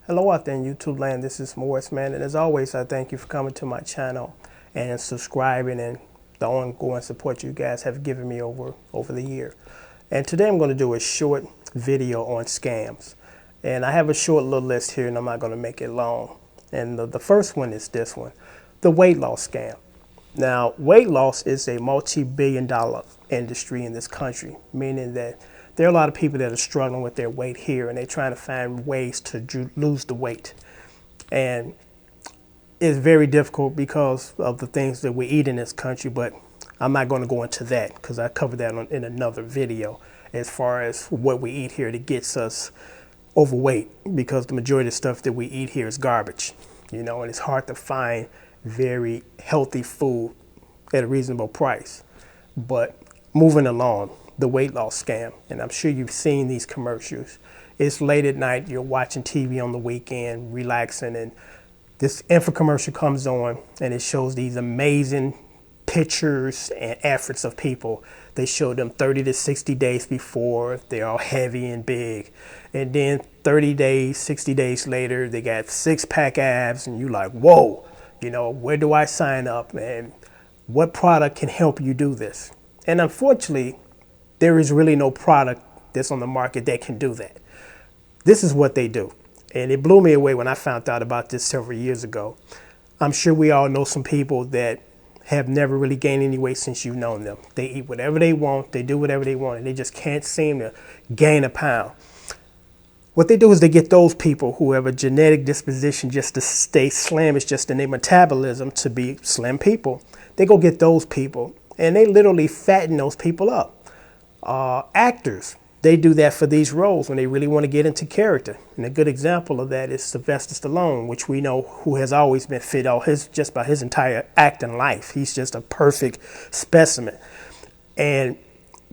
Hello out there in YouTube land, this is Morris, man, and as always, I thank you for coming to my channel and subscribing and the ongoing support you guys have given me over the year. And today I'm going to do a short video on scams. And I have a short little list here and I'm not going to make it long. And the first one is this one, the weight loss scam. Now, weight loss is a multi-billion-dollar industry in this country, meaning that there are a lot of people that are struggling with their weight here and they're trying to find ways to lose the weight. And it's very difficult because of the things that we eat in this country, but I'm not going to go into that because I covered that in another video as far as what we eat here that gets us overweight, because the majority of stuff that we eat here is garbage, and it's hard to find very healthy food at a reasonable price. But moving along, the weight loss scam, and I'm sure you've seen these commercials. It's late at night, you're watching TV on the weekend, relaxing, and this infomercial comes on and it shows these amazing pictures and efforts of people. They show them 30 to 60 days before, they're all heavy and big. And then 30 days, 60 days later, they got six-pack abs, and you're like, whoa, where do I sign up? And what product can help you do this? And unfortunately, there is really no product that's on the market that can do that. This is what they do. And it blew me away when I found out about this several years ago. I'm sure we all know some people that have never really gained any weight since you've known them. They eat whatever they want, they do whatever they want, and they just can't seem to gain a pound. What they do is they get those people who have a genetic disposition just to stay slim, it's just in their metabolism to be slim people. They go get those people and they literally fatten those people up. Actors, they do that for these roles when they really want to get into character. And a good example of that is Sylvester Stallone, which we know who has always been fit all just about his entire acting life. He's just a perfect specimen. And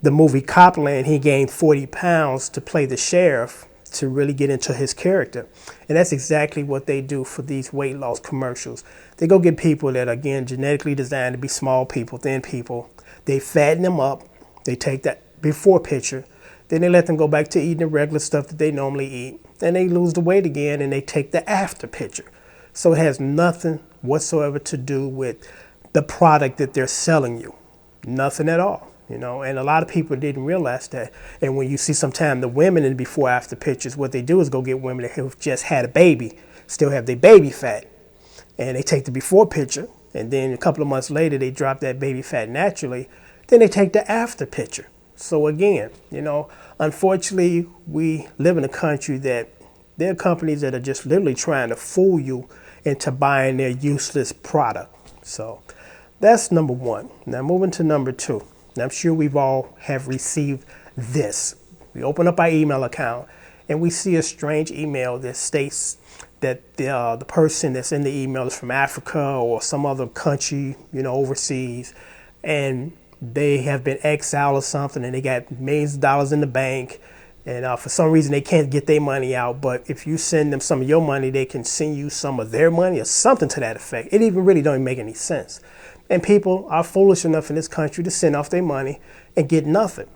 the movie Copland, he gained 40 pounds to play the sheriff to really get into his character. And that's exactly what they do for these weight loss commercials. They go get people that are, again, genetically designed to be small people, thin people. They fatten them up. They take that before picture, then they let them go back to eating the regular stuff that they normally eat, and they lose the weight again, and they take the after picture. So it has nothing whatsoever to do with the product that they're selling you, nothing at all, and a lot of people didn't realize that. And when you see sometimes the women in before after pictures, what they do is go get women that have just had a baby, still have their baby fat, and they take the before picture, and then a couple of months later they drop that baby fat naturally, then they take the after picture. So again, unfortunately, we live in a country that there are companies that are just literally trying to fool you into buying their useless product. So that's number one. Now moving to number two. Now, I'm sure we've all have received this. We open up our email account and we see a strange email that states that the person that's in the email is from Africa or some other country, overseas, and they have been exiled or something, and they got millions of dollars in the bank, and for some reason they can't get their money out. But if you send them some of your money, they can send you some of their money or something to that effect. It even really don't even make any sense. And people are foolish enough in this country to send off their money and get nothing.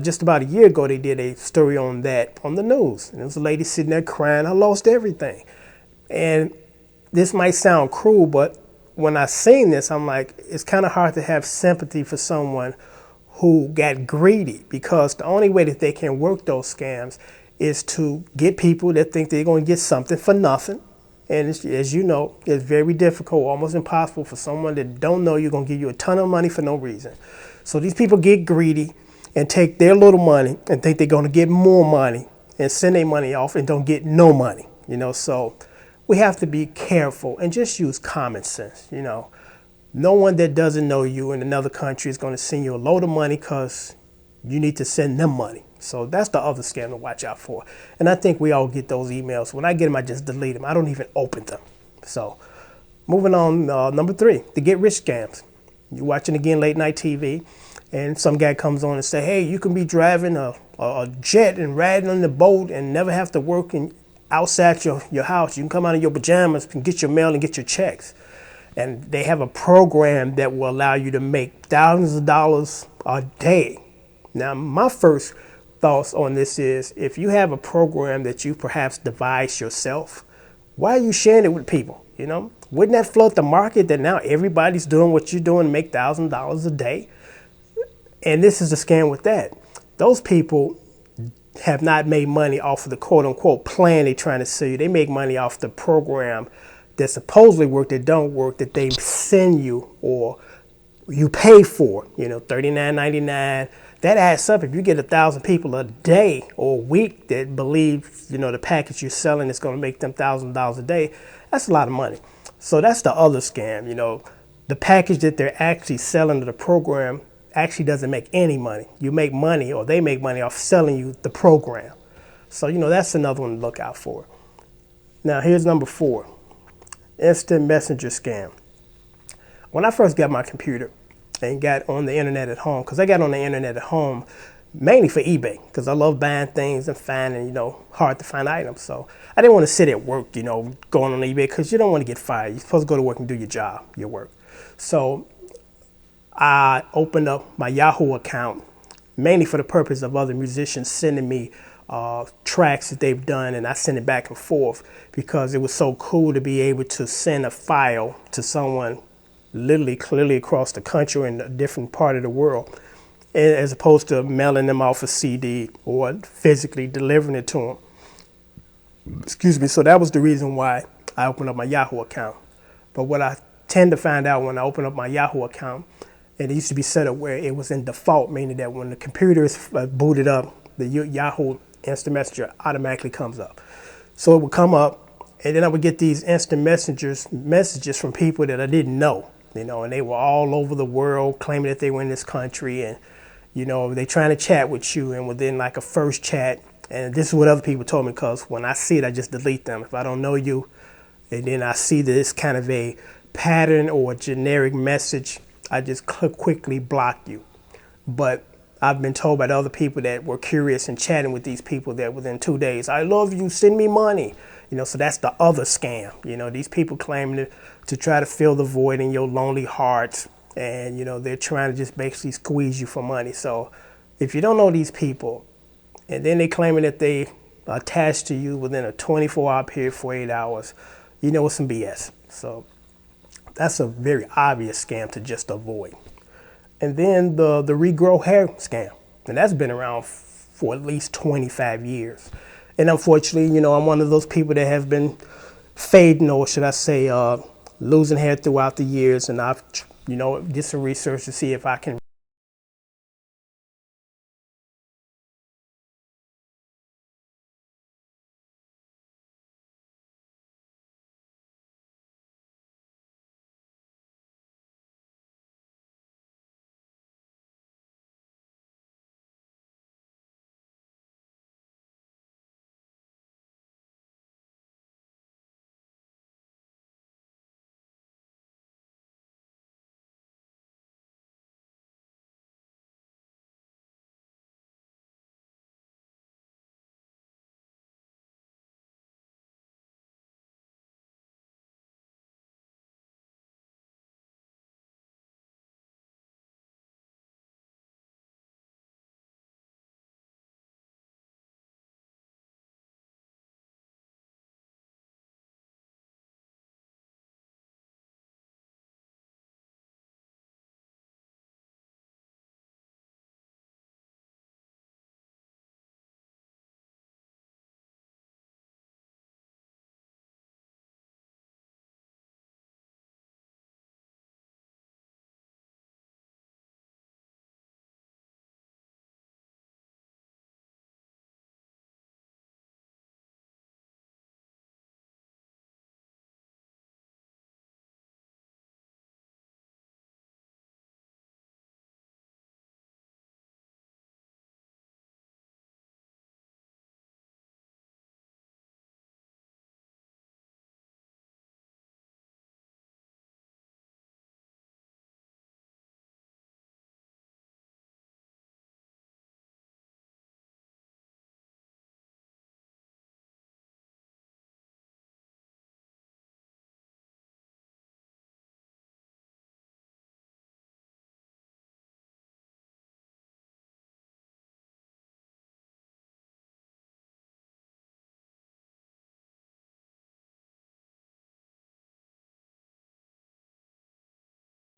Just about a year ago, they did a story on that on the news, and there was a lady sitting there crying, "I lost everything." And this might sound cruel, but when I seen this, I'm like, it's kind of hard to have sympathy for someone who got greedy, because the only way that they can work those scams is to get people that think they're going to get something for nothing. And as you know, it's very difficult, almost impossible for someone that don't know you're going to give you a ton of money for no reason. So these people get greedy and take their little money and think they're going to get more money and send their money off and don't get no money, so we have to be careful and just use common sense. No one that doesn't know you in another country is going to send you a load of money because you need to send them money. So that's the other scam to watch out for. And I think we all get those emails. When I get them, I just delete them. I don't even open them. So moving on, number three, the get rich scams. You're watching, again, late night TV, and some guy comes on and say, hey, you can be driving a jet and riding on the boat and never have to work outside your house. You can come out in your pajamas and get your mail and get your checks. And they have a program that will allow you to make thousands of dollars a day. Now, my first thoughts on this is, if you have a program that you perhaps devised yourself, Why are you sharing it with people? You know, wouldn't that flood the market that now everybody's doing what you're doing, make $1,000 a day? And this is the scam with that. Those people have not made money off of the quote unquote plan they're trying to sell you. They make money off the program that supposedly work, that don't work, that they send you or you pay for, you know, $39.99. That adds up. If you get 1,000 people a day or a week that believe, you know, the package you're selling is going to make them $1,000 a day, that's a lot of money. So that's the other scam. You know, the package that they're actually selling to the program actually doesn't make any money. You make money, or they make money off selling you the program. So, you know, that's another one to look out for. Now, here's number 4, instant messenger scam. When I first got my computer and got on the internet at home, because I got on the internet at home mainly for eBay, because I love buying things and finding, you know, hard to find items. So I didn't want to sit at work, you know, going on eBay, because you don't want to get fired. You're supposed to go to work and do your job, your work. So I opened up my Yahoo account mainly for the purpose of other musicians sending me tracks that they've done, and I send it back and forth because it was so cool to be able to send a file to someone literally clearly across the country or in a different part of the world, as opposed to mailing them off a CD or physically delivering it to them. Excuse me. So that was the reason why I opened up my Yahoo account. But what I tend to find out when I open up my Yahoo account, and it used to be set up where it was in default, meaning that when the computer is booted up, the Yahoo Instant Messenger automatically comes up. So it would come up, and then I would get these instant messages from people that I didn't know, you know, and they were all over the world claiming that they were in this country, and you know, they trying to chat with you, and within like a first chat, and this is what other people told me, because when I see it, I just delete them. If I don't know you, and then I see this kind of a pattern or a generic message, I just quickly block you. But I've been told by the other people that were curious and chatting with these people that within 2 days, I love you, send me money. You know, so that's the other scam. You know, these people claiming to try to fill the void in your lonely heart. And, you know, they're trying to just basically squeeze you for money. So if you don't know these people, and then they claiming that they are attached to you within a 24-hour period, 48 hours, you know it's some BS. So that's a very obvious scam to just avoid. And then the regrow hair scam, and that's been around for at least 25 years. And unfortunately, you know, I'm one of those people that have been fading, or should I say, losing hair throughout the years. And I've, you know, did some research to see if I can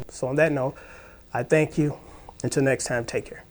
So on that note, I thank you. Until next time, take care.